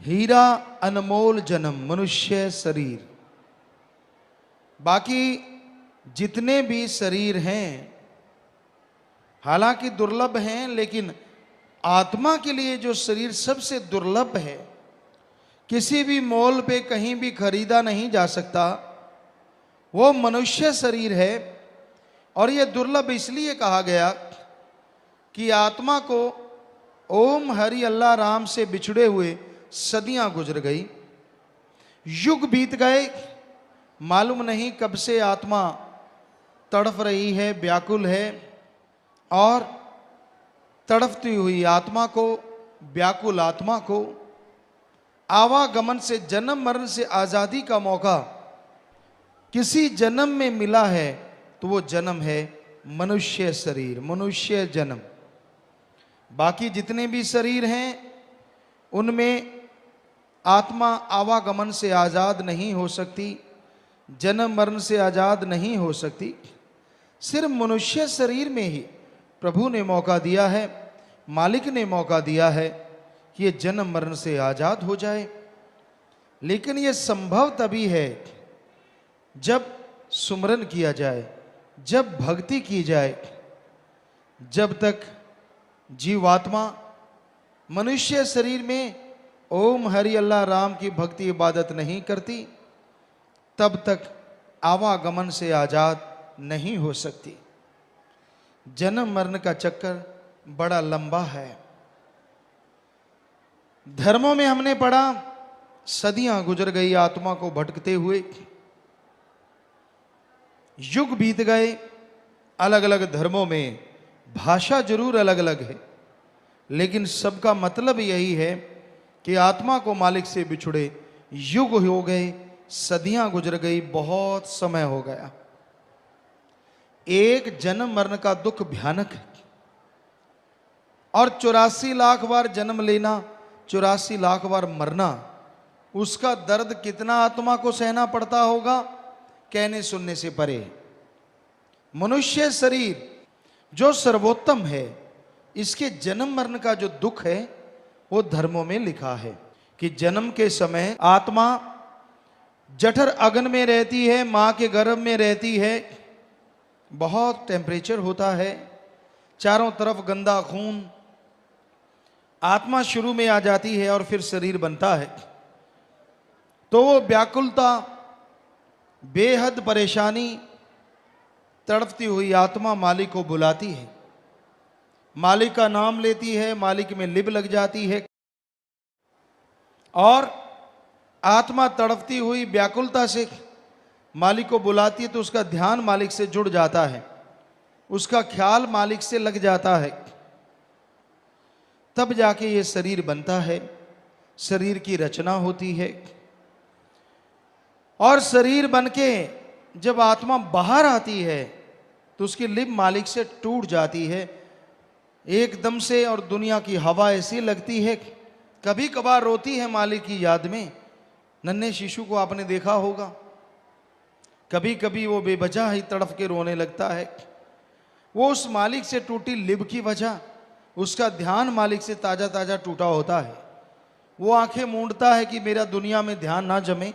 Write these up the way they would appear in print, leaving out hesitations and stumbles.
हीरा अनमोल जन्म मनुष्य शरीर। बाकी जितने भी शरीर हैं हालांकि दुर्लभ हैं, लेकिन आत्मा के लिए जो शरीर सबसे दुर्लभ है, किसी भी मोल पे कहीं भी खरीदा नहीं जा सकता, वो मनुष्य शरीर है। और ये दुर्लभ इसलिए कहा गया कि आत्मा को ओम हरि अल्लाह राम से बिछड़े हुए सदियां गुजर गई, युग बीत गए, मालूम नहीं कब से आत्मा तड़फ रही है, व्याकुल है। और तड़फती हुई आत्मा को, व्याकुल आत्मा को आवागमन से, जन्म मरण से आजादी का मौका किसी जन्म में मिला है तो वो जन्म है मनुष्य शरीर, मनुष्य जन्म। बाकी जितने भी शरीर हैं उनमें आत्मा आवागमन से आजाद नहीं हो सकती, जन्म मरण से आजाद नहीं हो सकती। सिर्फ मनुष्य शरीर में ही प्रभु ने मौका दिया है, मालिक ने मौका दिया है कि ये जन्म मरण से आजाद हो जाए। लेकिन ये संभव तभी है जब सुमरन किया जाए, जब भक्ति की जाए। जब तक जीवात्मा मनुष्य शरीर में ओम हरि अल्लाह राम की भक्ति इबादत नहीं करती, तब तक आवागमन से आजाद नहीं हो सकती। जन्म मरण का चक्कर बड़ा लंबा है। धर्मों में हमने पढ़ा सदियां गुजर गई आत्मा को भटकते हुए, युग बीत गए। अलग अलग धर्मों में भाषा जरूर अलग अलग है, लेकिन सबका मतलब यही है कि आत्मा को मालिक से बिछुड़े युग हो गए, सदियां गुजर गई, बहुत समय हो गया। एक जन्म मरण का दुख भयानक है। और 84 लाख बार जन्म लेना, 84 लाख बार मरना, उसका दर्द कितना आत्मा को सहना पड़ता होगा, कहने सुनने से परे। मनुष्य शरीर जो सर्वोत्तम है, इसके जन्म मरण का जो दुख है वो धर्मों में लिखा है कि जन्म के समय आत्मा जठर अग्न में रहती है, मां के गर्भ में रहती है, बहुत टेम्परेचर होता है, चारों तरफ गंदा खून। आत्मा शुरू में आ जाती है और फिर शरीर बनता है, तो वो व्याकुलता, बेहद परेशानी, तड़पती हुई आत्मा मालिक को बुलाती है, मालिक का नाम लेती है, मालिक में लिब लग जाती है। और आत्मा तड़पती हुई व्याकुलता से मालिक को बुलाती है, तो उसका ध्यान मालिक से जुड़ जाता है, उसका ख्याल मालिक से लग जाता है, तब जाके ये शरीर बनता है, शरीर की रचना होती है। और शरीर बनके जब आत्मा बाहर आती है तो उसकी लिब मालिक से टूट जाती है एकदम से, और दुनिया की हवा ऐसी लगती है, कभी कभार रोती है मालिक की याद में। नन्हे शिशु को आपने देखा होगा, कभी कभी वो बेवजह ही तड़फ के रोने लगता है। वो उस मालिक से टूटी लिब की वजह, उसका ध्यान मालिक से ताजा ताजा टूटा होता है। वो आंखें मूंदता है कि मेरा दुनिया में ध्यान ना जमे,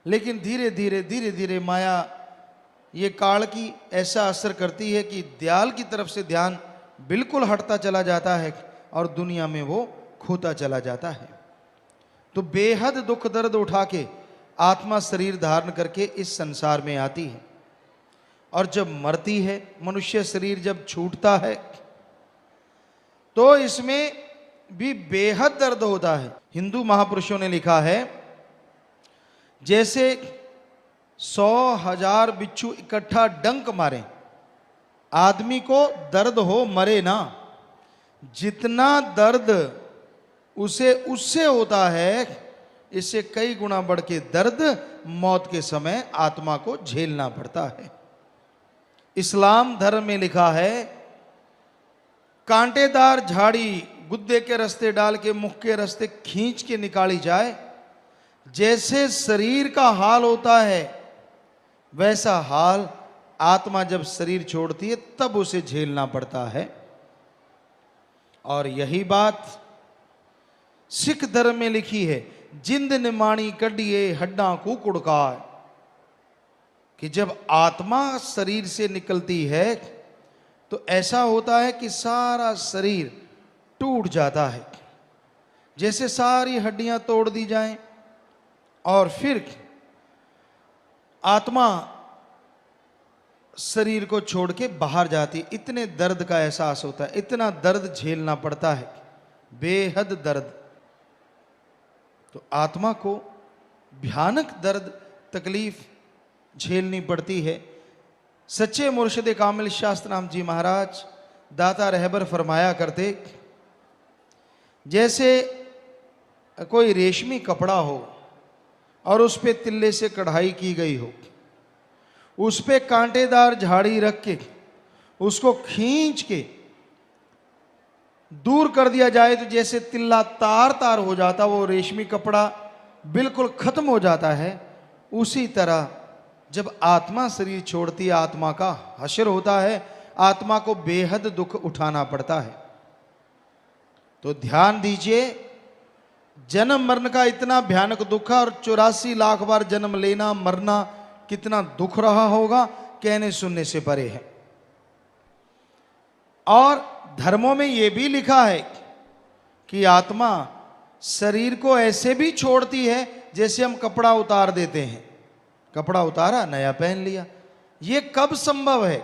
लेकिन धीरे धीरे माया ये काल की ऐसा असर करती है कि दयाल की तरफ से ध्यान बिल्कुल हटता चला जाता है और दुनिया में वो खोता चला जाता है। तो बेहद दुख दर्द उठा के आत्मा शरीर धारण करके इस संसार में आती है, और जब मरती है, मनुष्य शरीर जब छूटता है, तो इसमें भी बेहद दर्द होता है। हिंदू महापुरुषों ने लिखा है, जैसे 100,000 बिच्छू इकट्ठा डंक मारे, आदमी को दर्द हो मरे ना, जितना दर्द उसे उससे होता है, इससे कई गुना बढ़ के दर्द मौत के समय आत्मा को झेलना पड़ता है। इस्लाम धर्म में लिखा है, कांटेदार झाड़ी गुद्दे के रास्ते डाल के मुख के रास्ते खींच के निकाली जाए, जैसे शरीर का हाल होता है वैसा हाल आत्मा जब शरीर छोड़ती है तब उसे झेलना पड़ता है। और यही बात सिख धर्म में लिखी है, जिंद निमाणी कडिए हड्डा को कुड़काय, कि जब आत्मा शरीर से निकलती है तो ऐसा होता है कि सारा शरीर टूट जाता है, जैसे सारी हड्डियां तोड़ दी जाएं, और फिर आत्मा शरीर को छोड़ के बाहर जाती। इतने दर्द का एहसास होता है, इतना दर्द झेलना पड़ता है, बेहद दर्द। तो आत्मा को भयानक दर्द तकलीफ झेलनी पड़ती है। सच्चे मुर्शिद कामिल शास्त्राम जी महाराज दाता रहबर फरमाया करते, जैसे कोई रेशमी कपड़ा हो और उस पे तिल्ले से कढ़ाई की गई हो, उस पे कांटेदार झाड़ी रख के उसको खींच के दूर कर दिया जाए तो जैसे तिल्ला तार तार हो जाता, वो रेशमी कपड़ा बिल्कुल खत्म हो जाता है। उसी तरह जब आत्मा शरीर छोड़ती है, आत्मा का हश्र होता है, आत्मा को बेहद दुख उठाना पड़ता है। तो ध्यान दीजिए, जन्म मरण का इतना भयानक दुख है, और 84 लाख बार जन्म लेना मरना कितना दुख रहा होगा, कहने सुनने से परे है। और धर्मों में यह भी लिखा है कि आत्मा शरीर को ऐसे भी छोड़ती है जैसे हम कपड़ा उतार देते हैं, कपड़ा उतारा नया पहन लिया। यह कब संभव है?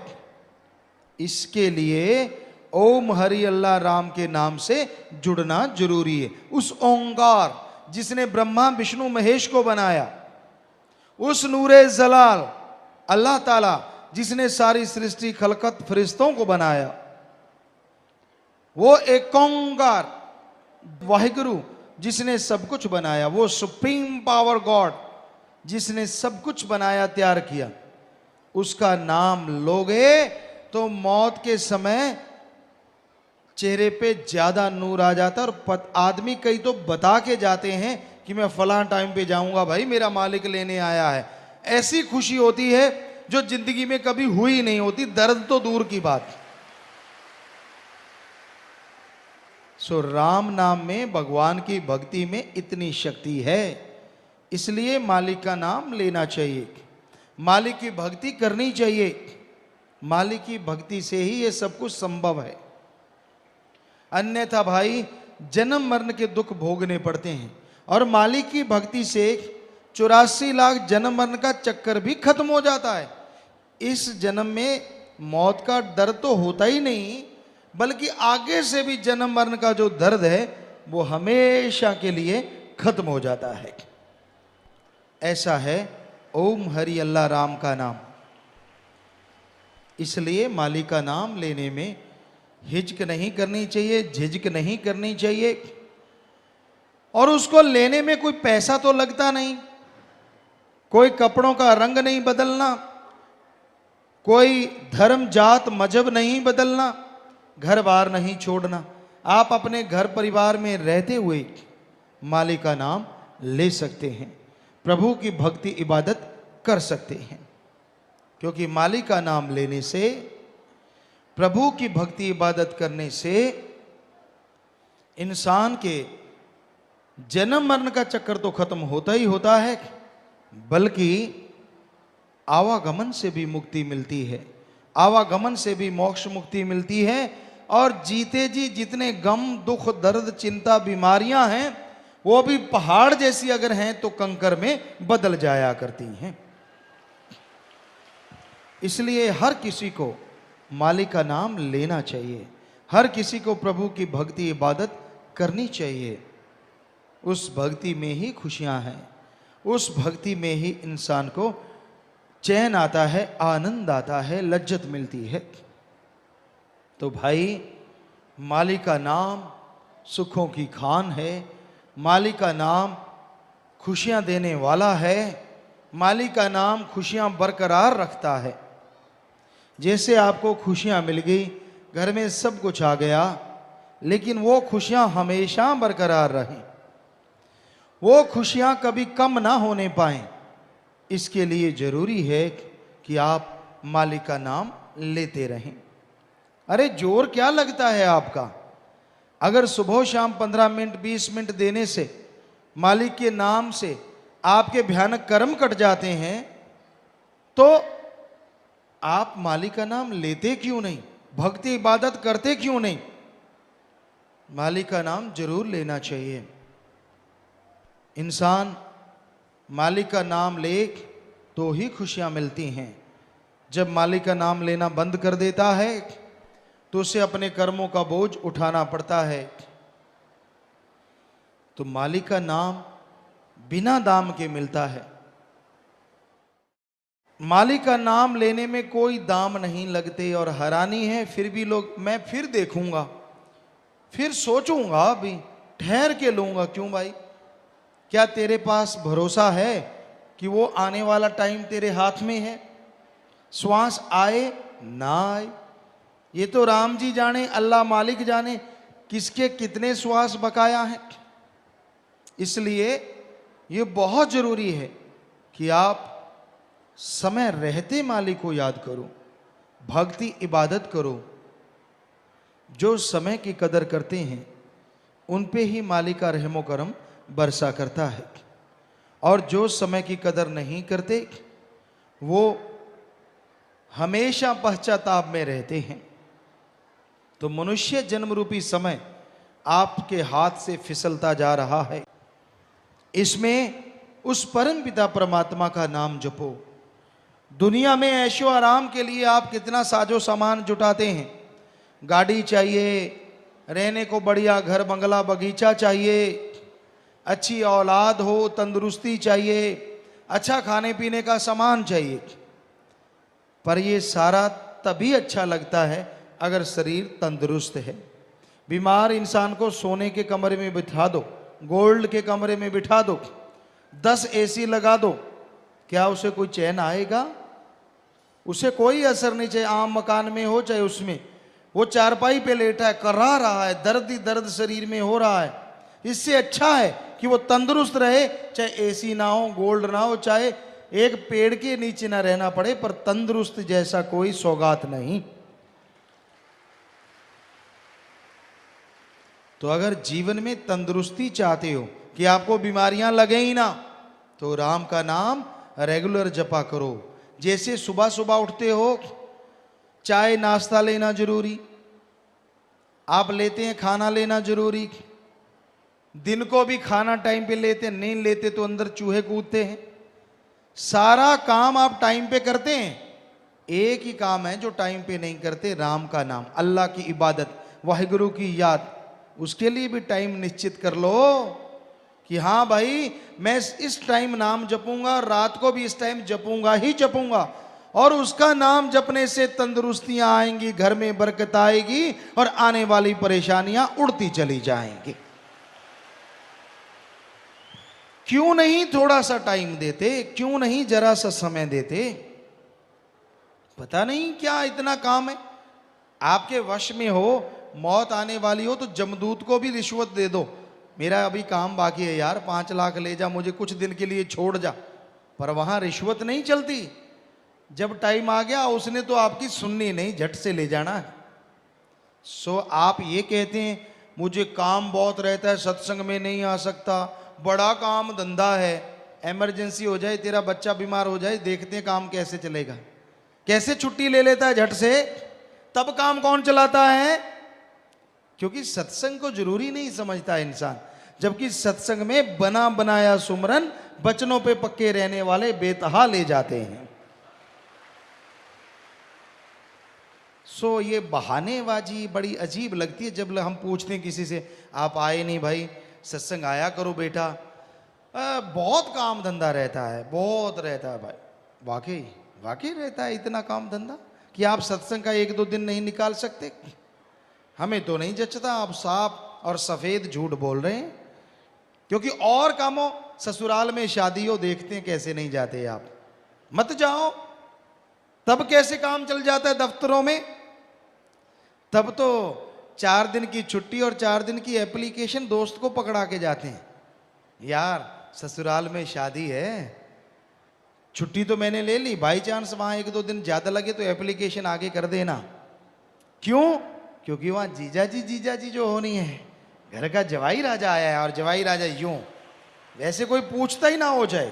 इसके लिए ओम हरि अल्लाह राम के नाम से जुड़ना जरूरी है। उस ओंकार जिसने ब्रह्मा विष्णु महेश को बनाया, उस नूरे जलाल अल्लाह ताला जिसने सारी सृष्टि खलकत फरिश्तों को बनाया, वो एक ओंकार वाहिगुरु जिसने सब कुछ बनाया, वो सुप्रीम पावर गॉड जिसने सब कुछ बनाया तैयार किया, उसका नाम लोगे तो मौत के समय चेहरे पे ज्यादा नूर आ जाता है। और आदमी कई तो बता के जाते हैं कि मैं फलां टाइम पे जाऊंगा, भाई मेरा मालिक लेने आया है। ऐसी खुशी होती है जो जिंदगी में कभी हुई नहीं होती, दर्द तो दूर की बात। सो राम नाम में, भगवान की भक्ति में इतनी शक्ति है, इसलिए मालिक का नाम लेना चाहिए, मालिक की भक्ति करनी चाहिए। मालिक की भक्ति से ही ये सब कुछ संभव है, अन्यथा भाई जन्म मरण के दुख भोगने पड़ते हैं। और मालिक की भक्ति से 84 लाख जन्म मरण का चक्कर भी खत्म हो जाता है। इस जन्म में मौत का डर तो होता ही नहीं, बल्कि आगे से भी जन्म मरण का जो दर्द है वो हमेशा के लिए खत्म हो जाता है। ऐसा है ओम हरि अल्लाह राम का नाम। इसलिए मालिक का नाम लेने में हिचक नहीं करनी चाहिए, झिझक नहीं करनी चाहिए। और उसको लेने में कोई पैसा तो लगता नहीं, कोई कपड़ों का रंग नहीं बदलना, कोई धर्म जात मजहब नहीं बदलना, घर बार नहीं छोड़ना। आप अपने घर परिवार में रहते हुए मालिक का नाम ले सकते हैं, प्रभु की भक्ति इबादत कर सकते हैं। क्योंकि मालिक का नाम लेने से, प्रभु की भक्ति इबादत करने से इंसान के जन्म मरण का चक्कर तो खत्म होता ही होता है, बल्कि आवागमन से भी मुक्ति मिलती है, आवागमन से भी मोक्ष मुक्ति मिलती है। और जीते जी जितने गम दुख दर्द चिंता बीमारियां हैं, वो भी पहाड़ जैसी अगर हैं तो कंकर में बदल जाया करती हैं। इसलिए हर किसी को मालिक का नाम लेना चाहिए, हर किसी को प्रभु की भक्ति इबादत करनी चाहिए। उस भक्ति में ही खुशियां हैं, उस भक्ति में ही इंसान को चैन आता है, आनंद आता है, लज्जत मिलती है। तो भाई मालिक का नाम सुखों की खान है, मालिक का नाम खुशियां देने वाला है, मालिक का नाम खुशियां बरकरार रखता है। जैसे आपको खुशियां मिल गई, घर में सब कुछ आ गया, लेकिन वो खुशियां हमेशा बरकरार रहें, वो खुशियां कभी कम ना होने पाएं, इसके लिए जरूरी है कि आप मालिक का नाम लेते रहें। अरे जोर क्या लगता है आपका? अगर सुबह शाम 15 मिनट 20 मिनट देने से मालिक के नाम से आपके भयानक कर्म कट जाते हैं, तो आप मालिक का नाम लेते क्यों नहीं? भक्ति इबादत करते क्यों नहीं? मालिक का नाम जरूर लेना चाहिए। इंसान मालिक का नाम ले तो ही खुशियां मिलती हैं। जब मालिक का नाम लेना बंद कर देता है तो उसे अपने कर्मों का बोझ उठाना पड़ता है। तो मालिक का नाम बिना दाम के मिलता है। मालिक का नाम लेने में कोई दाम नहीं लगते। और हैरानी है, फिर भी लोग मैं फिर देखूंगा, फिर सोचूंगा, अभी ठहर के लूंगा। क्यों भाई? क्या तेरे पास भरोसा है कि वो आने वाला टाइम तेरे हाथ में है? श्वास आए ना आए, ये तो राम जी जाने, अल्लाह मालिक जाने किसके कितने श्वास बकाया हैं। इसलिए ये बहुत जरूरी है कि आप समय रहते मालिक को याद करो, भक्ति इबादत करो। जो समय की कदर करते हैं उन पे ही मालिक का रहमो करम बरसा करता है। और जो समय की कदर नहीं करते वो हमेशा पश्चाताप में रहते हैं। तो मनुष्य जन्म रूपी समय आपके हाथ से फिसलता जा रहा है। इसमें उस परम पिता परमात्मा का नाम जपो। दुनिया में ऐशो आराम के लिए आप कितना साजो सामान जुटाते हैं। गाड़ी चाहिए, रहने को बढ़िया घर बंगला बगीचा चाहिए, अच्छी औलाद हो, तंदुरुस्ती चाहिए, अच्छा खाने पीने का सामान चाहिए। पर ये सारा तभी अच्छा लगता है अगर शरीर तंदुरुस्त है। बीमार इंसान को सोने के कमरे में बिठा दो, गोल्ड के कमरे में बिठा दो, 10 एसी लगा दो, क्या उसे कोई चैन आएगा? उसे कोई असर नहीं। चाहे आम मकान में हो चाहे उसमें, वो चारपाई पे लेटा है, कर्रा रहा है, दर्द ही दर्द शरीर में हो रहा है। इससे अच्छा है कि वो तंदुरुस्त रहे, चाहे एसी ना हो, गोल्ड ना हो, चाहे एक पेड़ के नीचे ना रहना पड़े, पर तंदुरुस्त जैसा कोई सौगात नहीं। तो अगर जीवन में तंदुरुस्ती चाहते हो कि आपको बीमारियां लगे ही ना, तो राम का नाम रेगुलर जपा करो। जैसे सुबह सुबह उठते हो, चाय नाश्ता लेना जरूरी, आप लेते हैं, खाना लेना जरूरी, दिन को भी खाना टाइम पे लेते हैं, नहीं लेते तो अंदर चूहे कूदते हैं। सारा काम आप टाइम पे करते हैं। एक ही काम है जो टाइम पे नहीं करते, राम का नाम, अल्लाह की इबादत, वाहिगुरु की याद। उसके लिए भी टाइम निश्चित कर लो कि हाँ भाई मैं इस टाइम नाम जपूंगा, रात को भी इस टाइम जपूंगा ही जपूंगा। और उसका नाम जपने से तंदुरुस्तियां आएंगी, घर में बरकत आएगी और आने वाली परेशानियां उड़ती चली जाएंगी। क्यों नहीं थोड़ा सा टाइम देते? क्यों नहीं जरा सा समय देते? पता नहीं क्या इतना काम है आपके वश में हो। मौत आने वाली हो तो जमदूत को भी रिश्वत दे दो, मेरा अभी काम बाकी है यार, 5 लाख ले जा, मुझे कुछ दिन के लिए छोड़ जा। पर वहां रिश्वत नहीं चलती। जब टाइम आ गया उसने तो आपकी सुननी नहीं, झट से ले जाना है। सो आप ये कहते हैं मुझे काम बहुत रहता है, सत्संग में नहीं आ सकता, बड़ा काम धंधा है, इमरजेंसी हो जाए, तेरा बच्चा बीमार हो जाए, देखते हैं काम कैसे चलेगा। कैसे छुट्टी ले लेता है झट से, तब काम कौन चलाता है? क्योंकि सत्संग को जरूरी नहीं समझता इंसान। जबकि सत्संग में बना बनाया सुमरन बचनों पे पक्के रहने वाले बेतहा ले जाते हैं। सो ये बहानेबाजी बड़ी अजीब लगती है। जब हम पूछते हैं किसी से, आप आए नहीं भाई, सत्संग आया करो बेटा, बहुत काम धंधा रहता है, बहुत रहता है भाई। वाकई वाकई रहता है इतना काम धंधा कि आप सत्संग का 1-2 दिन नहीं निकाल सकते? हमें तो नहीं जचता, आप साफ और सफेद झूठ बोल रहे हैं। क्योंकि और कामों, ससुराल में शादी हो, देखते हैं कैसे नहीं जाते आप, मत जाओ। तब कैसे काम चल जाता है दफ्तरों में? तब तो 4 दिन की छुट्टी और 4 दिन की एप्लीकेशन दोस्त को पकड़ा के जाते हैं। यार ससुराल में शादी है, छुट्टी तो मैंने ले ली, बाई चांस वहां 1-2 दिन ज्यादा लगे तो एप्लीकेशन आगे कर देना। क्यों? क्योंकि वहां जीजा जी जो होनी है घर का जवाई राजा आया है और जवाई राजा यूं, वैसे कोई पूछता ही ना हो जाए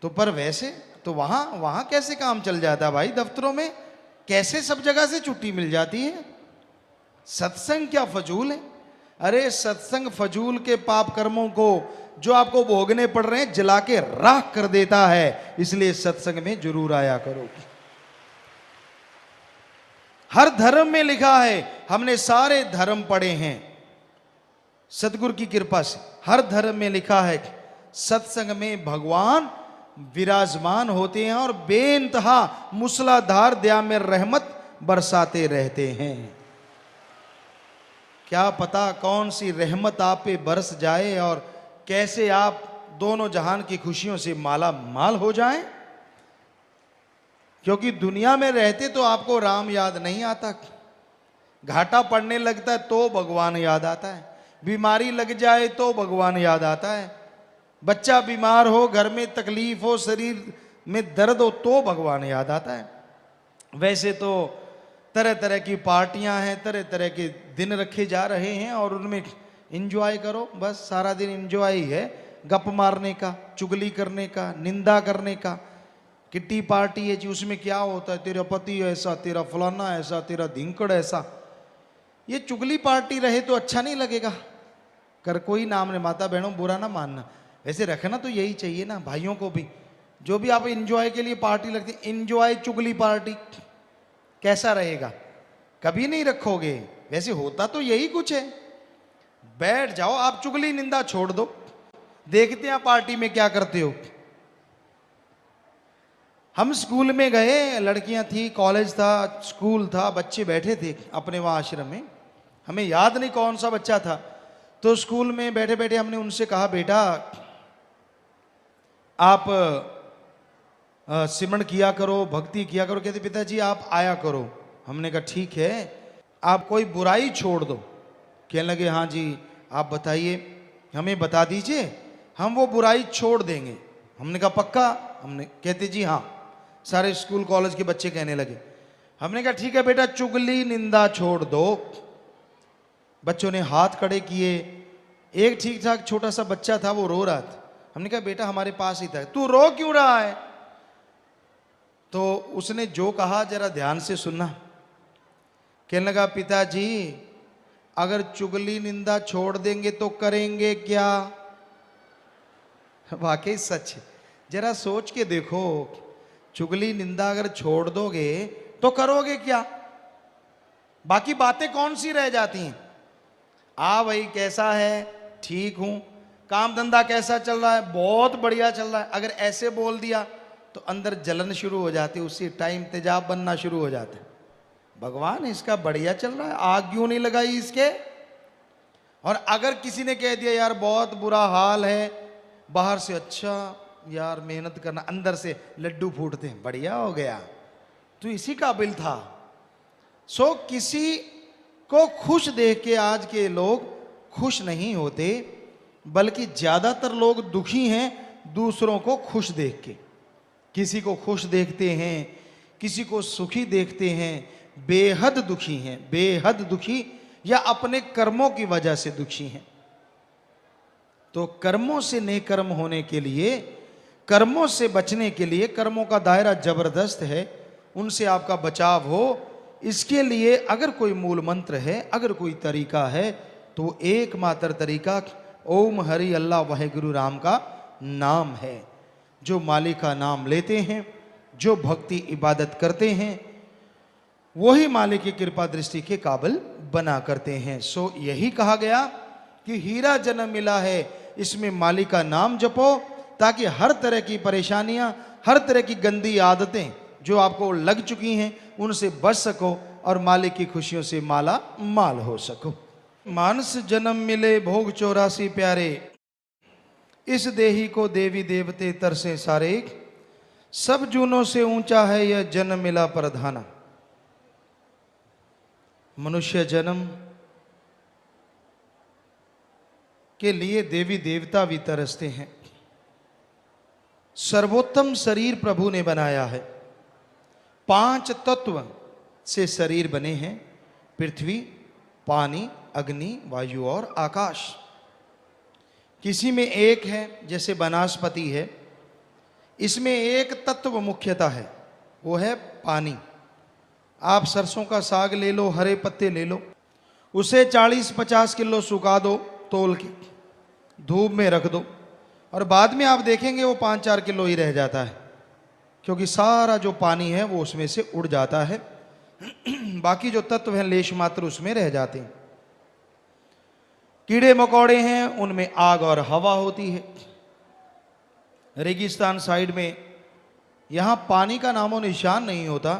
तो, पर वैसे तो वहां वहां कैसे काम चल जाता भाई, दफ्तरों में कैसे सब जगह से छुट्टी मिल जाती है। सत्संग क्या फजूल है? अरे सत्संग फजूल के पाप कर्मों को जो आपको भोगने पड़ रहे हैं जला के राख कर देता है, इसलिए सत्संग में जरूर आया करो। हर धर्म में लिखा है, हमने सारे धर्म पढ़े हैं सदगुरु की कृपा से, हर धर्म में लिखा है सत्संग में भगवान विराजमान होते हैं और बेइंतहा मूसलाधार दया में रहमत बरसाते रहते हैं। क्या पता कौन सी रहमत आप पे बरस जाए और कैसे आप दोनों जहान की खुशियों से माला माल हो जाएं। क्योंकि दुनिया में रहते तो आपको राम याद नहीं आता, घाटा पड़ने लगता है तो भगवान याद आता है, बीमारी लग जाए तो भगवान याद आता है, बच्चा बीमार हो, घर में तकलीफ हो, शरीर में दर्द हो तो भगवान याद आता है। वैसे तो तरह तरह की पार्टियां हैं, तरह तरह के दिन रखे जा रहे हैं और उनमें एंजॉय करो, बस सारा दिन एंजॉय ही है, गप मारने का, चुगली करने का, निंदा करने का। किट्टी पार्टी है जी, उसमें क्या होता है, तेरा पति ऐसा, तेरा फलाना ऐसा, तेरा धिंकड़ ऐसा। ये चुगली पार्टी रहे तो अच्छा नहीं लगेगा, कर कोई नाम ने, माता बहनों बुरा ना मानना, वैसे रखना तो यही चाहिए ना भाइयों को भी। जो भी आप एंजॉय के लिए पार्टी लगती है, एंजॉय चुगली पार्टी कैसा रहेगा, कभी नहीं रखोगे। वैसे होता तो यही कुछ है, बैठ जाओ आप, चुगली निंदा छोड़ दो, देखते हैं पार्टी में क्या करते हो। हम स्कूल में गए, लड़कियां थी, कॉलेज था, स्कूल था, बच्चे बैठे थे अपने वहां आश्रम में, हमें याद नहीं कौन सा बच्चा था। तो स्कूल में बैठे बैठे हमने उनसे कहा, बेटा आप सिमरन किया करो, भक्ति किया करो। कहते पिताजी आप आया करो। हमने कहा ठीक है, आप कोई बुराई छोड़ दो। कहने लगे हाँ जी आप बताइए, हमें बता दीजिए, हम वो बुराई छोड़ देंगे। हमने कहा पक्का? हमने कहते जी हाँ। सारे स्कूल कॉलेज के बच्चे कहने लगे। हमने कहा ठीक है बेटा, चुगली निंदा छोड़ दो। बच्चों ने हाथ खड़े किए। एक ठीक ठाक छोटा सा बच्चा था, वो रो रहा था। हमने कहा बेटा हमारे पास ही था, तू रो क्यों रहा है? तो उसने जो कहा जरा ध्यान से सुनना। कहने लगा पिताजी अगर चुगली निंदा छोड़ देंगे तो करेंगे क्या? वाकई सच है, जरा सोच के देखो, चुगली निंदा अगर छोड़ दोगे तो करोगे क्या? बाकी बातें कौन सी रह जाती हैं? भाई कैसा है? ठीक हूं। काम धंधा कैसा चल रहा है? बहुत बढ़िया चल रहा है। अगर ऐसे बोल दिया तो अंदर जलन शुरू हो जाती है, उसी टाइम तेजाब बनना शुरू हो जाता है। भगवान इसका बढ़िया चल रहा है, आग क्यों नहीं लगाई इसके? और अगर किसी ने कह दिया यार बहुत बुरा हाल है, बाहर से अच्छा यार मेहनत करना, अंदर से लड्डू फूटते हैं, बढ़िया हो गया, तू इसी काबिल था। सो किसी को खुश देख के आज के लोग खुश नहीं होते, बल्कि ज्यादातर लोग दुखी हैं दूसरों को खुश देख के। किसी को खुश देखते हैं, किसी को सुखी देखते हैं, बेहद दुखी हैं, बेहद दुखी, या अपने कर्मों की वजह से दुखी हैं। तो कर्मों से नेकर्म होने के लिए, कर्मों से बचने के लिए, कर्मों का दायरा जबरदस्त है, उनसे आपका बचाव हो, इसके लिए अगर कोई मूल मंत्र है, अगर कोई तरीका है, तो एकमात्र तरीका ओम हरि अल्लाह वाहेगुरु राम का नाम है। जो मालिक का नाम लेते हैं, जो भक्ति इबादत करते हैं, वही मालिक की कृपा दृष्टि के काबिल बना करते हैं। सो यही कहा गया कि हीरा जन्म मिला है, इसमें मालिक का नाम जपो, ताकि हर तरह की परेशानियां, हर तरह की गंदी आदतें जो आपको लग चुकी हैं उनसे बच सको और मालिक की खुशियों से माला माल हो सको। मानस जन्म मिले भोग 84 प्यारे, इस देही को देवी देवते तरसे सारे, सब जूनों से ऊंचा है यह जन्म मिला परधाना। मनुष्य जन्म के लिए देवी देवता भी तरसते हैं। सर्वोत्तम शरीर प्रभु ने बनाया है। 5 तत्व से शरीर बने हैं, पृथ्वी, पानी, अग्नि, वायु और आकाश। किसी में एक है, जैसे वनस्पति है, इसमें एक तत्व मुख्यतः है, वो है पानी। आप सरसों का साग ले लो, हरे पत्ते ले लो, उसे 40-50 किलो सुखा दो, तोल के धूप में रख दो, और बाद में आप देखेंगे वो 5-4 किलो ही रह जाता है, क्योंकि सारा जो पानी है वो उसमें से उड़ जाता है। बाकी जो तत्व हैं लेश मात्र उसमें रह जाते हैं। कीड़े मकोड़े हैं, उनमें आग और हवा होती है। रेगिस्तान साइड में यहां पानी का नामो निशान नहीं होता,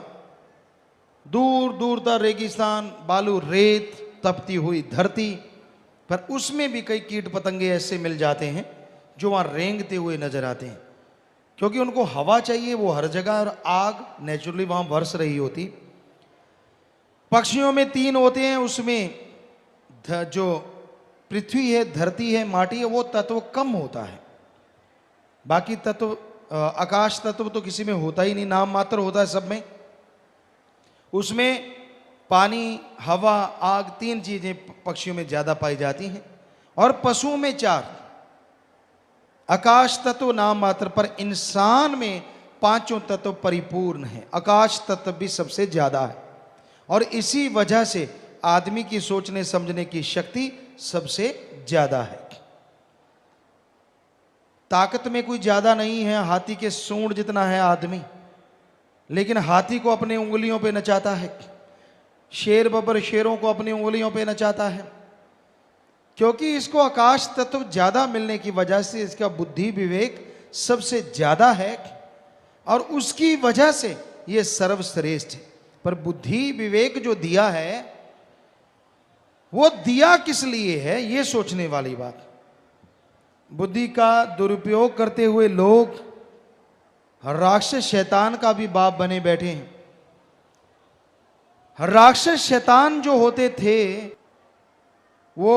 दूर दूर तक रेगिस्तान, बालू, रेत, तपती हुई धरती, पर उसमें भी कई कीट पतंगे ऐसे मिल जाते हैं जो वहां रेंगते हुए नजर आते हैं, क्योंकि उनको हवा चाहिए, वो हर जगह, और आग नेचुरली वहां बरस रही होती। पक्षियों में 3 होते हैं, उसमें जो पृथ्वी है, धरती है, माटी है, वो तत्व कम होता है। बाकी तत्व, आकाश तत्व तो किसी में होता ही नहीं, नाम मात्र होता है सब में। उसमें पानी, हवा, आग, 3 चीजें पक्षियों में ज्यादा पाई जाती हैं, और पशुओं में 4। आकाश तत्व नाम मात्र, पर इंसान में 5 तत्व परिपूर्ण है। आकाश तत्व भी सबसे ज्यादा है, और इसी वजह से आदमी की सोचने समझने की शक्ति सबसे ज्यादा है। ताकत में कोई ज्यादा नहीं है, हाथी के सूंड जितना है आदमी, लेकिन हाथी को अपने उंगलियों पे नचाता है, शेर बब्बर शेरों को अपनी उंगलियों पे नचाता है, क्योंकि इसको आकाश तत्व ज्यादा मिलने की वजह से इसका बुद्धि विवेक सबसे ज्यादा है, और उसकी वजह से यह सर्वश्रेष्ठ है। पर बुद्धि विवेक जो दिया है, वो दिया किस लिए है, ये सोचने वाली बात। बुद्धि का दुरुपयोग करते हुए लोग राक्षस शैतान का भी बाप बने बैठे हैं। राक्षस शैतान जो होते थे वो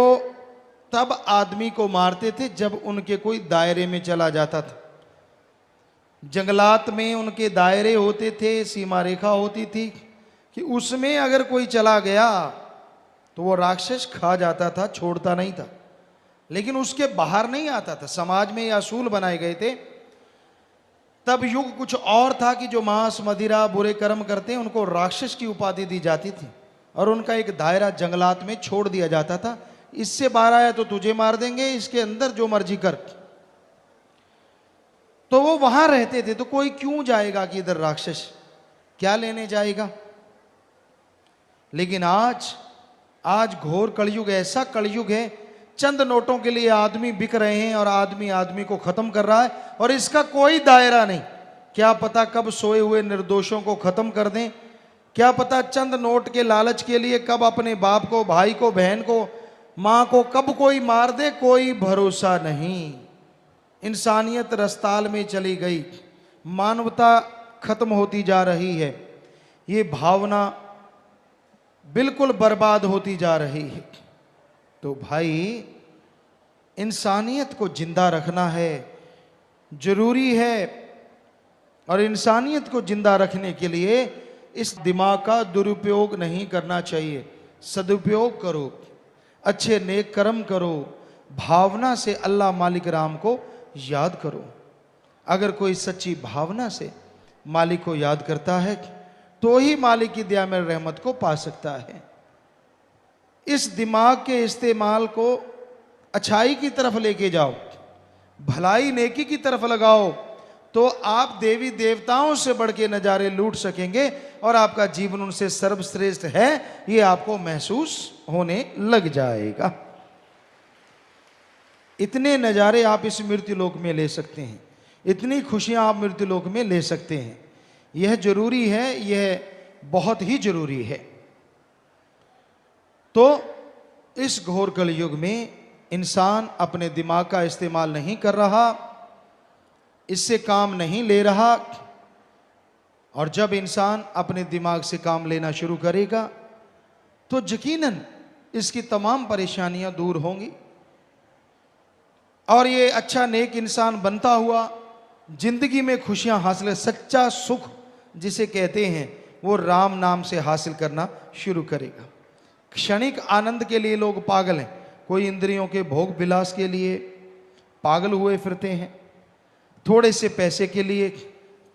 तब आदमी को मारते थे जब उनके कोई दायरे में चला जाता था। जंगलात में उनके दायरे होते थे, सीमा रेखा होती थी कि उसमें अगर कोई चला गया तो वो राक्षस खा जाता था, छोड़ता नहीं था, लेकिन उसके बाहर नहीं आता था। समाज में ये असूल बनाए गए थे। तब युग कुछ और था कि जो मांस मदिरा बुरे कर्म करते हैं उनको राक्षस की उपाधि दी जाती थी, और उनका एक दायरा जंगलात में छोड़ दिया जाता था। इससे बाहर आया तो तुझे मार देंगे, इसके अंदर जो मर्जी कर। तो वो वहां रहते थे। तो कोई क्यों जाएगा कि इधर राक्षस क्या लेने जाएगा। लेकिन आज घोर कलयुग, ऐसा कलयुग है, चंद नोटों के लिए आदमी बिक रहे हैं, और आदमी आदमी को खत्म कर रहा है, और इसका कोई दायरा नहीं। क्या पता कब सोए हुए निर्दोषों को खत्म कर दें, क्या पता चंद नोट के लालच के लिए कब अपने बाप को, भाई को, बहन को, मां को कब कोई मार दे, कोई भरोसा नहीं। इंसानियत रस्ताल में चली गई, मानवता खत्म होती जा रही है, ये भावना बिल्कुल बर्बाद होती जा रही है। तो भाई इंसानियत को जिंदा रखना है, जरूरी है, और इंसानियत को जिंदा रखने के लिए इस दिमाग का दुरुपयोग नहीं करना चाहिए। सदुपयोग करो, अच्छे नेक कर्म करो, भावना से अल्लाह मालिक राम को याद करो। अगर कोई सच्ची भावना से मालिक को याद करता है तो ही मालिक की दया में रहमत को पा सकता है। इस दिमाग के इस्तेमाल को अच्छाई की तरफ लेके जाओ, भलाई नेकी की तरफ लगाओ, तो आप देवी देवताओं से बढ़ के नज़ारे लूट सकेंगे, और आपका जीवन उनसे सर्वश्रेष्ठ है ये आपको महसूस होने लग जाएगा। इतने नज़ारे आप इस मृत्यु लोक में ले सकते हैं, इतनी खुशियां आप मृत्यु लोक में ले सकते हैं। यह जरूरी है, यह बहुत ही जरूरी है। तो इस घोर कलयुग में इंसान अपने दिमाग का इस्तेमाल नहीं कर रहा, इससे काम नहीं ले रहा, और जब इंसान अपने दिमाग से काम लेना शुरू करेगा तो यकीनन इसकी तमाम परेशानियां दूर होंगी, और ये अच्छा नेक इंसान बनता हुआ जिंदगी में खुशियां हासिल, सच्चा सुख जिसे कहते हैं, वो राम नाम से हासिल करना शुरू करेगा। क्षणिक आनंद के लिए लोग पागल हैं। कोई इंद्रियों के भोग विलास के लिए पागल हुए फिरते हैं, थोड़े से पैसे के लिए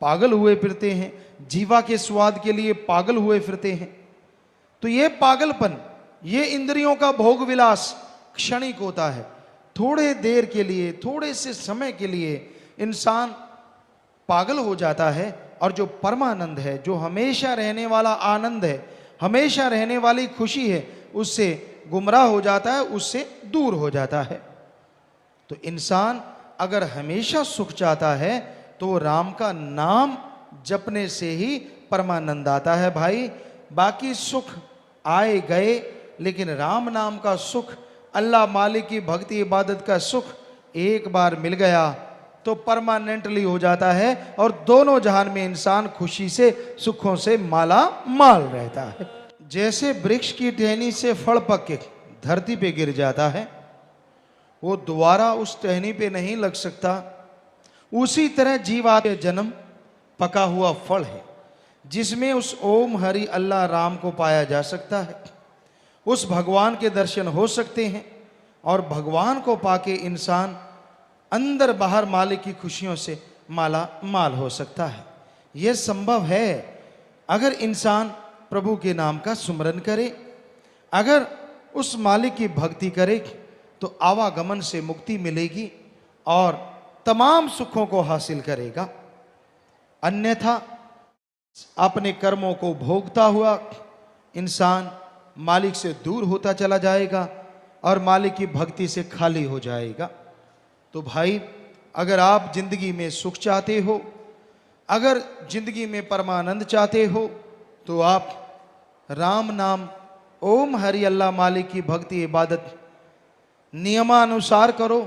पागल हुए फिरते हैं, जीवा के स्वाद के लिए पागल हुए फिरते हैं। तो ये पागलपन, ये इंद्रियों का भोग विलास क्षणिक होता है। थोड़े देर के लिए, थोड़े से समय के लिए इंसान पागल हो जाता है, और जो परमानंद है, जो हमेशा रहने वाला आनंद है, हमेशा रहने वाली खुशी है, उससे गुमराह हो जाता है, उससे दूर हो जाता है। तो इंसान अगर हमेशा सुख चाहता है तो राम का नाम जपने से ही परमानंद आता है भाई। बाकी सुख आए गए, लेकिन राम नाम का सुख, अल्लाह मालिक की भक्ति इबादत का सुख एक बार मिल गया तो परमानेंटली हो जाता है, और दोनों जहान में इंसान खुशी से, सुखों से माला माल रहता है। जैसे वृक्ष की टहनी से फल पक के धरती पे गिर जाता है, वो दोबारा उस टहनी पे नहीं लग सकता, उसी तरह जीवात्मा जन्म पका हुआ फल है, जिसमें उस ओम हरि अल्लाह राम को पाया जा सकता है, उस भगवान के दर्शन हो सकते हैं, और भगवान को पाके इंसान अंदर बाहर मालिक की खुशियों से माला माल हो सकता है। यह संभव है अगर इंसान प्रभु के नाम का सुमरन करे, अगर उस मालिक की भक्ति करे तो आवागमन से मुक्ति मिलेगी और तमाम सुखों को हासिल करेगा। अन्यथा अपने कर्मों को भोगता हुआ इंसान मालिक से दूर होता चला जाएगा और मालिक की भक्ति से खाली हो जाएगा। तो भाई, अगर आप जिंदगी में सुख चाहते हो, अगर जिंदगी में परमानंद चाहते हो, तो आप राम नाम, ओम हरि अल्लाह मालिक की भक्ति इबादत नियमानुसार करो।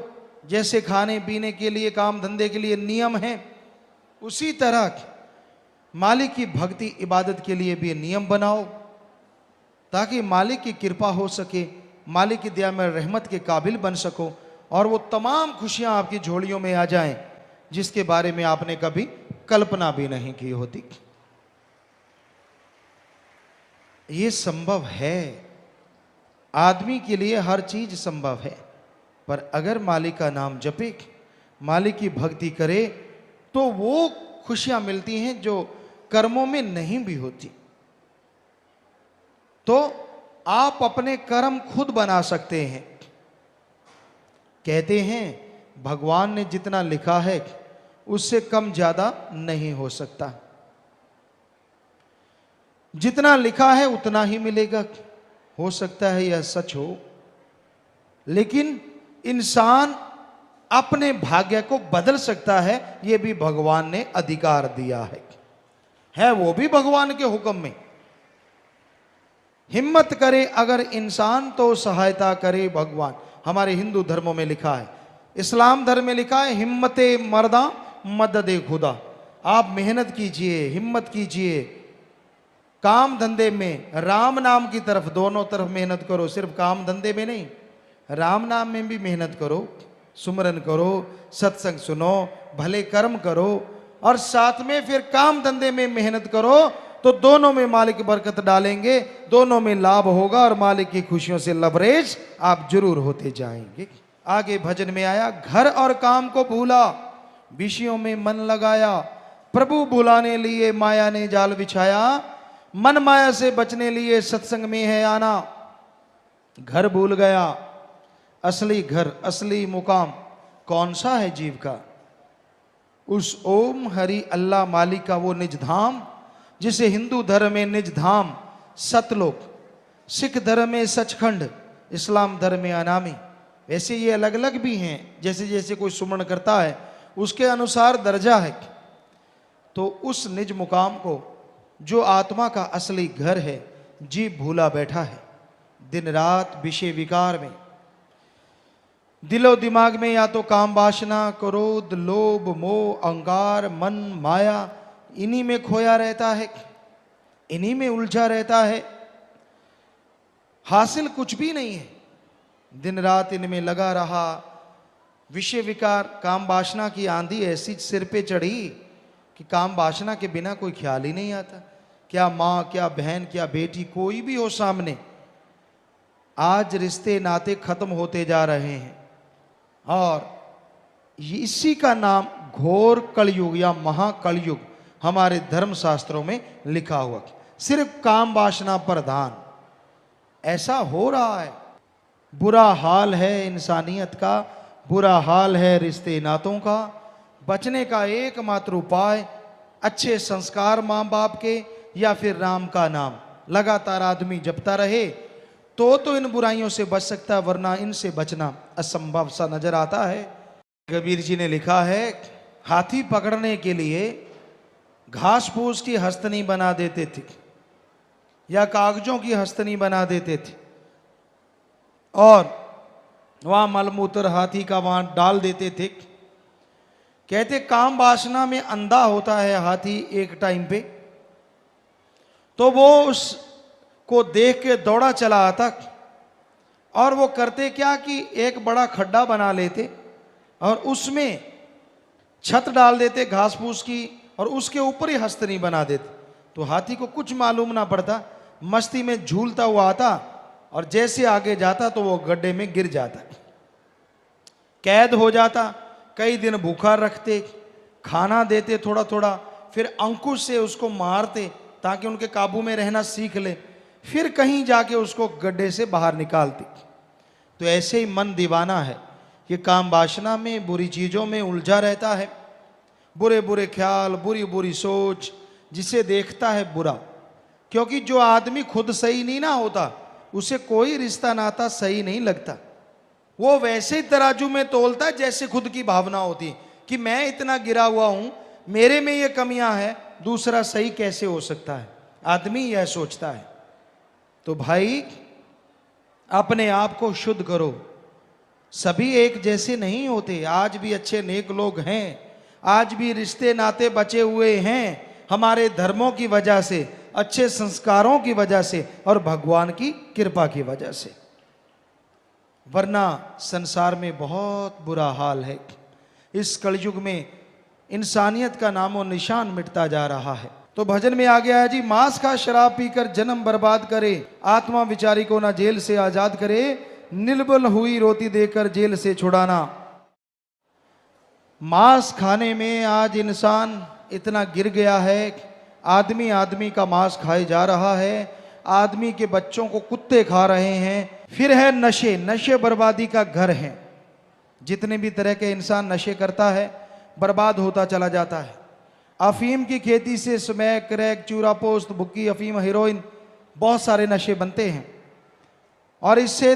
जैसे खाने पीने के लिए, काम धंधे के लिए नियम है, उसी तरह मालिक की भक्ति इबादत के लिए भी नियम बनाओ, ताकि मालिक की कृपा हो सके, मालिक की दया में रहमत के काबिल बन सको, और वो तमाम खुशियां आपकी झोलियों में आ जाएं जिसके बारे में आपने कभी कल्पना भी नहीं की होती। ये संभव है, आदमी के लिए हर चीज संभव है, पर अगर मालिक का नाम जपे, मालिक की भक्ति करे, तो वो खुशियां मिलती हैं जो कर्मों में नहीं भी होती। तो आप अपने कर्म खुद बना सकते हैं। कहते हैं भगवान ने जितना लिखा है उससे कम ज्यादा नहीं हो सकता, जितना लिखा है उतना ही मिलेगा। हो सकता है यह सच हो, लेकिन इंसान अपने भाग्य को बदल सकता है, यह भी भगवान ने अधिकार दिया है वो भी भगवान के हुक्म में। हिम्मत करे अगर इंसान तो सहायता करे भगवान। हमारे हिंदू धर्मों में लिखा है, इस्लाम धर्म में लिखा है, हिम्मते मर्दा मददे खुदा। आप मेहनत कीजिए, हिम्मत कीजिए, काम धंधे में राम नाम की तरफ, दोनों तरफ मेहनत करो। सिर्फ काम धंधे में नहीं, राम नाम में भी मेहनत करो, सुमरन करो, सत्संग सुनो, भले कर्म करो, और साथ में फिर काम धंधे में मेहनत करो, तो दोनों में मालिक बरकत डालेंगे, दोनों में लाभ होगा, और मालिक की खुशियों से लबरेज आप जरूर होते जाएंगे। आगे भजन में आया, घर और काम को भूला, विषयों में मन लगाया, प्रभु भुलाने लिए माया ने जाल बिछाया, मन माया से बचने लिए सत्संग में है आना। घर भूल गया, असली घर, असली मुकाम कौन सा है जीव का? उस ओम हरि अल्लाह मालिक का वो निज धाम, जिसे हिंदू धर्म में निज धाम सतलोक, सिख धर्म में सचखंड, इस्लाम धर्म में अनामी। वैसे ये अलग अलग भी हैं, जैसे जैसे कोई सुमरण करता है उसके अनुसार दर्जा है। तो उस निज मुकाम को, जो आत्मा का असली घर है, जीव भूला बैठा है। दिन रात विषय विकार में, दिलो दिमाग में या तो काम वासना, क्रोध, लोभ, मोह, अहंकार, मन, माया, इन्हीं में खोया रहता है, इन्हीं में उलझा रहता है। हासिल कुछ भी नहीं है, दिन रात इनमें लगा रहा। विषय विकार, काम वासना की आंधी ऐसी सिर पे चढ़ी कि काम वासना के बिना कोई ख्याल ही नहीं आता। क्या माँ, क्या बहन, क्या बेटी, कोई भी हो सामने, आज रिश्ते नाते खत्म होते जा रहे हैं और इसी का नाम घोर कलयुग या महाकलयुग हमारे धर्म शास्त्रों में लिखा हुआ। सिर्फ काम वासना प्रधान ऐसा हो रहा है। बुरा हाल है इंसानियत का, बुरा हाल है रिश्ते नातों का। बचने का एकमात्र उपाय अच्छे संस्कार माँ बाप के या फिर राम का नाम लगातार आदमी जपता रहे तो इन बुराइयों से बच सकता है, वरना इनसे बचना असंभव सा नजर आता है। कबीर जी ने लिखा है, हाथी पकड़ने के लिए घास फूस की हस्तनी बना देते थे या कागजों की हस्तनी बना देते थे और वहां मलमूत्र हाथी का वहां डाल देते थे। कहते काम वासना में अंधा होता है हाथी एक टाइम पे, तो वो उसको देख के दौड़ा चला आता और वो करते क्या कि एक बड़ा खड्डा बना लेते और उसमें छत डाल देते घास फूस की और उसके ऊपर ही हस्तनी बना देते। तो हाथी को कुछ मालूम ना पड़ता, मस्ती में झूलता हुआ आता और जैसे आगे जाता तो वो गड्ढे में गिर जाता, कैद हो जाता। कई दिन भूखा रखते, खाना देते थोड़ा थोड़ा, फिर अंकुश से उसको मारते ताकि उनके काबू में रहना सीख ले, फिर कहीं जाके उसको गड्ढे से बाहर निकालते। तो ऐसे ही मन दीवाना है कि काम वासना में, बुरी चीज़ों में उलझा रहता है। बुरे बुरे ख्याल, बुरी बुरी सोच, जिसे देखता है बुरा। क्योंकि जो आदमी खुद सही नहीं ना होता उसे कोई रिश्ता नाता सही नहीं लगता। वो वैसे ही तराजू में तोलता है जैसे खुद की भावना होती कि मैं इतना गिरा हुआ हूं, मेरे में ये कमियां हैं, दूसरा सही कैसे हो सकता है, आदमी यह सोचता है। तो भाई अपने आप को शुद्ध करो। सभी एक जैसे नहीं होते, आज भी अच्छे नेक लोग हैं, आज भी रिश्ते नाते बचे हुए हैं हमारे धर्मों की वजह से, अच्छे संस्कारों की वजह से और भगवान की कृपा की वजह से। वरना संसार में बहुत बुरा हाल है। इस कलयुग में इंसानियत का नामो निशान मिटता जा रहा है। तो भजन में आ गया है जी, मांस खा शराब पीकर जन्म बर्बाद करे, आत्मा विचारी को ना जेल से आजाद करे, निर्बल हुई रोटी देकर जेल से छुड़ाना। मांस खाने में आज इंसान इतना गिर गया है, आदमी आदमी का मांस खाए जा रहा है, आदमी के बच्चों को कुत्ते खा रहे हैं। फिर है नशे, नशे बर्बादी का घर है। जितने भी तरह के इंसान नशे करता है बर्बाद होता चला जाता है। अफीम की खेती से स्मैक, क्रैक, चूरा पोस्त, भुक्की, अफीम, हीरोइन, बहुत सारे नशे बनते हैं और इससे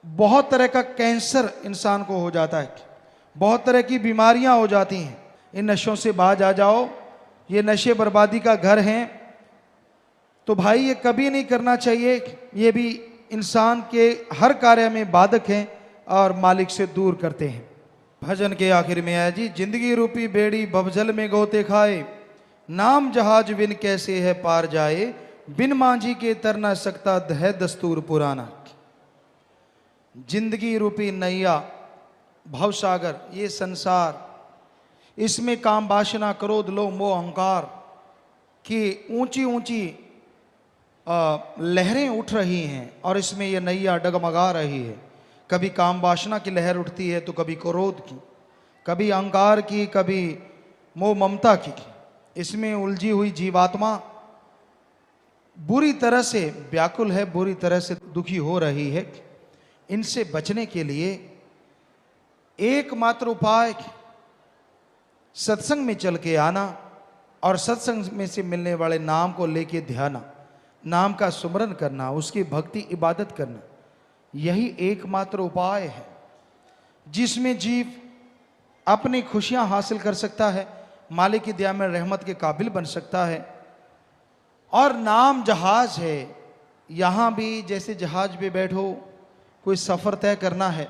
बहुत तरह का कैंसर इंसान को हो जाता है, बहुत तरह की बीमारियां हो जाती हैं। इन नशों से बाज आ जाओ, ये नशे बर्बादी का घर हैं। तो भाई ये कभी नहीं करना चाहिए, ये भी इंसान के हर कार्य में बाधक हैं और मालिक से दूर करते हैं। भजन के आखिर में है जी, जिंदगी रूपी बेड़ी भवजल में गोते खाए, नाम जहाज बिन कैसे है पार जाए, बिन मांझी के तर न सकता है दस्तूर पुराना। जिंदगी रूपी नैया, भवसागर, ये संसार, इसमें काम वासना, क्रोध, लोभ, मोह, अहंकार की ऊंची ऊंची लहरें उठ रही हैं और इसमें यह नैया डगमगा रही है। कभी काम वासना की लहर उठती है तो कभी क्रोध की, कभी अहंकार की, कभी मोह ममता की। इसमें उलझी हुई जीवात्मा बुरी तरह से व्याकुल है, बुरी तरह से दुखी हो रही है। इनसे बचने के लिए एकमात्र उपाय सत्संग में चल के आना और सत्संग में से मिलने वाले नाम को लेके ध्याना, नाम का सुमरन करना, उसकी भक्ति इबादत करना, यही एकमात्र उपाय है जिसमें जीव अपनी खुशियां हासिल कर सकता है, मालिक की दया में रहमत के काबिल बन सकता है। और नाम जहाज है, यहां भी जैसे जहाज पे बैठो, कोई सफर तय करना है,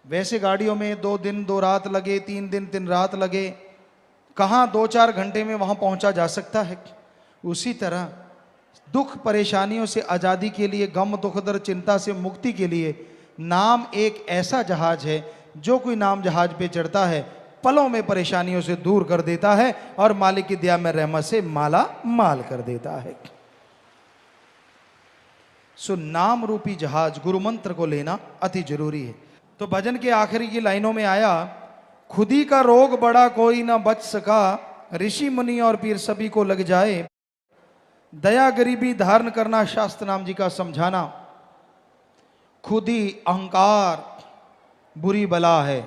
वैसे गाड़ियों में 2 दिन 2 रात लगे, 3 दिन 3 रात लगे, कहाँ 2-4 घंटे में वहाँ पहुँचा जा सकता है। उसी तरह दुख परेशानियों से आज़ादी के लिए, गम दुख दर्द चिंता से मुक्ति के लिए नाम एक ऐसा जहाज है, जो कोई नाम जहाज पे चढ़ता है पलों में परेशानियों से दूर कर देता है और मालिक की दया में रहमत से माला माल कर देता है। सो नाम रूपी जहाज गुरु मंत्र को लेना अति जरूरी है। तो भजन के आखिरी की लाइनों में आया, खुदी का रोग बड़ा कोई ना बच सका, ऋषि मुनि और पीर सभी को लग जाए, दया गरीबी धारण करना शास्त्र नाम जी का समझाना। खुदी अहंकार बुरी बला है।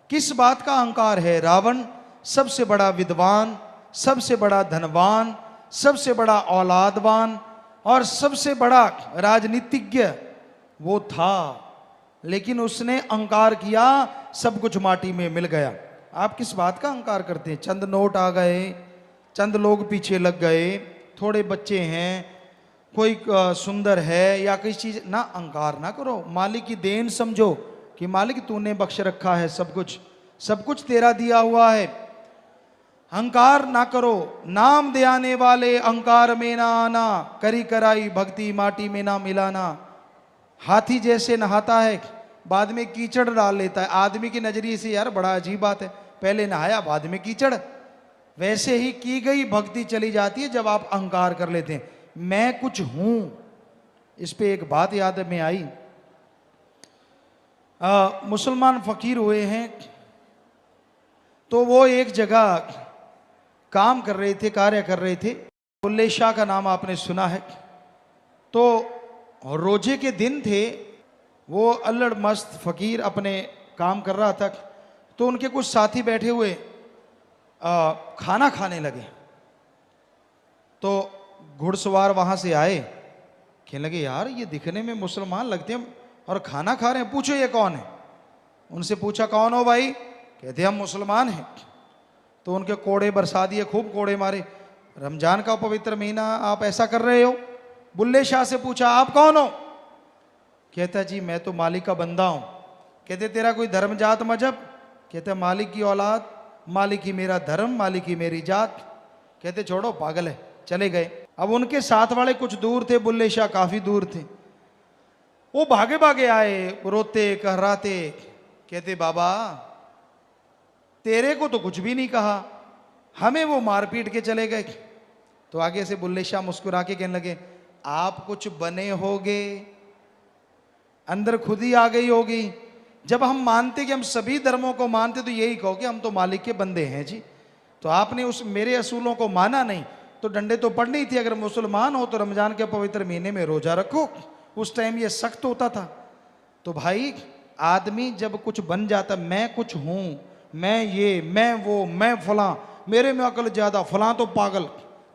किस बात का अहंकार है? रावण सबसे बड़ा विद्वान, सबसे बड़ा धनवान, सबसे बड़ा औलादवान और सबसे बड़ा राजनीतिज्ञ वो था, लेकिन उसने अहंकार किया, सब कुछ माटी में मिल गया। आप किस बात का अहंकार करते हैं? चंद नोट आ गए, चंद लोग पीछे लग गए, थोड़े बच्चे हैं, कोई सुंदर है या कोई चीज, ना अहंकार ना करो। मालिक की देन समझो कि मालिक तूने बख्श रखा है, सब कुछ तेरा दिया हुआ है। अहंकार ना करो। नाम दे आने वाले अहंकार में ना आना, करी कराई भक्ति माटी में ना मिलाना। हाथी जैसे नहाता है, बाद में कीचड़ डाल लेता है। आदमी की नजरिए से यार बड़ा अजीब बात है, पहले नहाया बाद में कीचड़। वैसे ही की गई भक्ति चली जाती है जब आप अहंकार कर लेते हैं, मैं कुछ हूं। इस पे एक बात याद में आई, मुसलमान फकीर हुए हैं, तो वो एक जगह काम कर रहे थे, कार्य कर रहे थे। बुल्ले शाह का नाम आपने सुना है। तो रोजे के दिन थे, वो अल्लड़ मस्त फकीर अपने काम कर रहा था। तो उनके कुछ साथी बैठे हुए खाना खाने लगे। तो घुड़सवार वहां से आए, कहने लगे यार ये दिखने में मुसलमान लगते हैं और खाना खा रहे हैं, पूछो ये कौन है। उनसे पूछा कौन हो भाई? कहते हम मुसलमान हैं। तो उनके कोड़े बरसा दिए, खूब कोड़े मारे। रमजान का पवित्र महीना आप ऐसा कर रहे हो? बुल्ले शाह से पूछा आप कौन हो? कहता जी मैं तो मालिक का बंदा हूं। कहते तेरा कोई धर्म जात मजहब? कहते मालिक की औलाद, मालिक ही मेरा धर्म, मालिक ही मेरी जात। कहते छोड़ो पागल है, चले गए। अब उनके साथ वाले कुछ दूर थे, बुल्ले शाह काफी दूर थे। वो भागे भागे आए, रोते कहराते। कहते बाबा तेरे को तो कुछ भी नहीं कहा, हमें वो मार पीट के चले गए। तो आगे से बुल्ले शाह मुस्कुरा के कहने लगे आप कुछ बने होगे, अंदर खुद ही आ गई होगी। जब हम मानते कि हम सभी धर्मों को मानते तो यही कहो कि हम तो मालिक के बंदे हैं जी। तो आपने उस मेरे असूलों को माना नहीं तो डंडे तो पड़नी ही थी। अगर मुसलमान हो तो रमजान के पवित्र महीने में रोजा रखो, उस टाइम ये सख्त होता था। तो भाई आदमी जब कुछ बन जाता, मैं कुछ हूं, मैं ये, मैं वो, मैं फलां, मेरे में अकल ज्यादा, फलां तो पागल,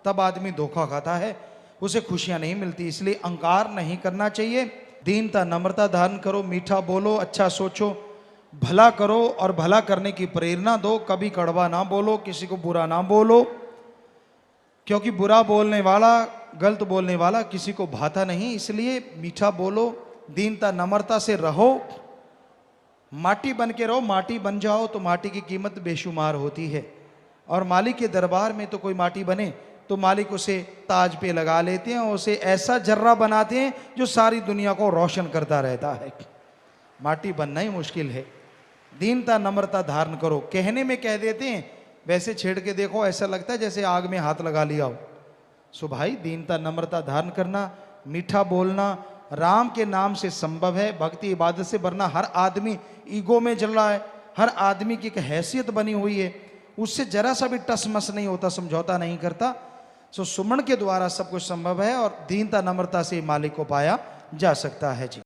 तब आदमी धोखा खाता है, उसे खुशियां नहीं मिलती। इसलिए अहंकार नहीं करना चाहिए। दीनता नम्रता धारण करो, मीठा बोलो, अच्छा सोचो, भला करो और भला करने की प्रेरणा दो। कभी कड़वा ना बोलो, किसी को बुरा ना बोलो, क्योंकि बुरा बोलने वाला, गलत बोलने वाला किसी को भाता नहीं। इसलिए मीठा बोलो, दीनता नम्रता से रहो, माटी बन के रहो। माटी बन जाओ तो माटी की कीमत बेशुमार होती है। और मालिक के दरबार में तो कोई माटी बने तो मालिक उसे ताज पे लगा लेते हैं, उसे ऐसा जर्रा बनाते हैं जो सारी दुनिया को रोशन करता रहता है। माटी बनना ही मुश्किल है। दीनता नम्रता धारण करो। कहने में कह देते हैं, वैसे छेड़ के देखो ऐसा लगता है जैसे आग में हाथ लगा लिया हो। सो भाई दीनता नम्रता धारण करना, मीठा बोलना राम के नाम से संभव है। भक्ति इबादत से वरना हर आदमी ईगो में जल रहा है, हर आदमी की एक हैसियत बनी हुई है, उससे जरा सा भी टस मस नहीं होता, समझौता नहीं करता। सो सुमन के द्वारा सब कुछ संभव है और दीनता नम्रता से मालिक को पाया जा सकता है जी।